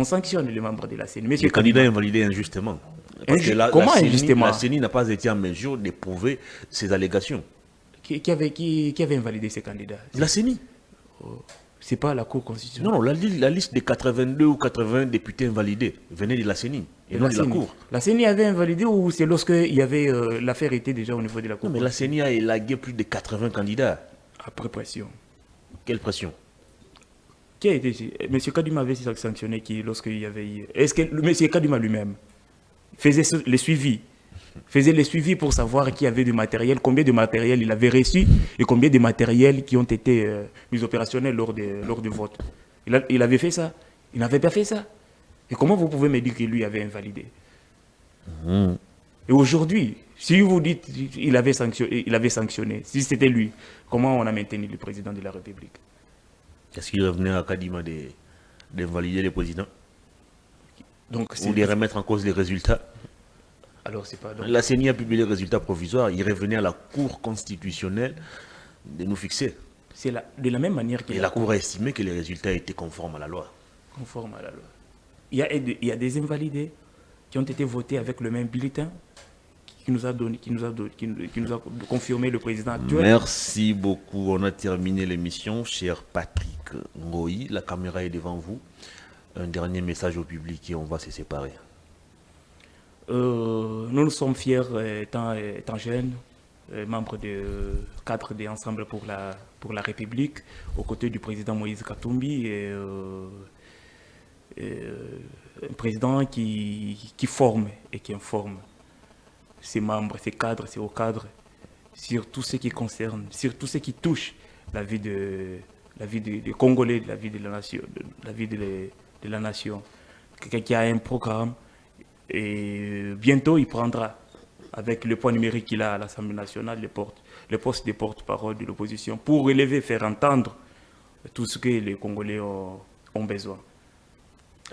sanctionne les membres de la CENI. Les candidats invalidés injustement. Comment injustement? La CENI n'a pas été en mesure de prouver ces allégations. Qui avait invalidé ces candidats? La CENI. C'est pas la Cour constitutionnelle. Non, la liste des 82 ou 80 députés invalidés venait de la CENI et non de la Cour. La CENI avait invalidé ou c'est lorsque l'affaire était déjà au niveau de la Cour? Non, mais la CENI a élagué plus de 80 candidats. Après pression. Quelle pression? Qui a été... M. Kaduma avait sanctionné lorsqu'il y avait eu... Est-ce que M. Kaduma lui-même faisait les suivis pour savoir qui avait du matériel, combien de matériel il avait reçu et combien de matériel qui ont été mis opérationnels lors du vote. Il avait fait ça. Il n'avait pas fait ça. Et comment vous pouvez me dire que lui avait invalidé? Et aujourd'hui, si vous dites qu'il avait sanctionné, si c'était lui, comment on a maintenu le président de la République? Est-ce qu'il revenait à Kadima d'invalider le président? Donc, ou de remettre en cause les résultats? Alors, c'est pas... Donc... La CENI a publié les résultats provisoires. Il revenait à la Cour constitutionnelle de nous fixer. C'est de la même manière que... Et la Cour a estimé que les résultats étaient conformes à la loi. Conformes à la loi. Il y a des invalidés qui ont été votés avec le même bulletin qui nous a confirmé le président actuel. Merci beaucoup. On a terminé l'émission. Cher Patrick Ngoï, la caméra est devant vous. Un dernier message au public et on va se séparer. Nous sommes fiers, étant jeunes, membres cadre des Ensemble pour la République, aux côtés du président Moïse Katumbi, un président qui forme et qui informe ses membres, ses cadres, ses hauts cadres, sur tout ce qui concerne, sur tout ce qui touche la vie des Congolais, la vie de la nation, de la nation. Quelqu'un qui a un programme. Et bientôt, il prendra, avec le poids numérique qu'il a à l'Assemblée nationale, le poste de porte-parole de l'opposition pour relever, faire entendre tout ce que les Congolais ont besoin.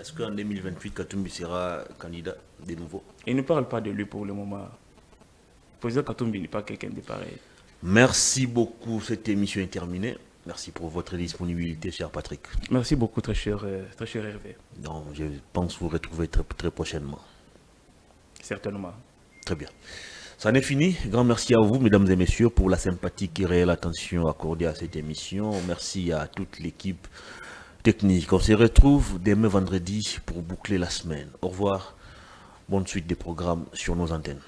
Est-ce qu'en 2028, Katumbi sera candidat de nouveau? Il ne parle pas de lui pour le moment. Le président Katumbi n'est pas quelqu'un de pareil. Très beaucoup. Cette émission est terminée. Merci pour votre disponibilité, cher Patrick. Merci beaucoup, très cher Hervé. Donc, je pense vous retrouver très, très prochainement. Certainement. Très bien. Ça en est fini. Grand merci à vous, mesdames et messieurs, pour la sympathique et réelle attention accordée à cette émission. Merci à toute l'équipe technique. On se retrouve demain vendredi pour boucler la semaine. Au revoir. Bonne suite des programmes sur nos antennes.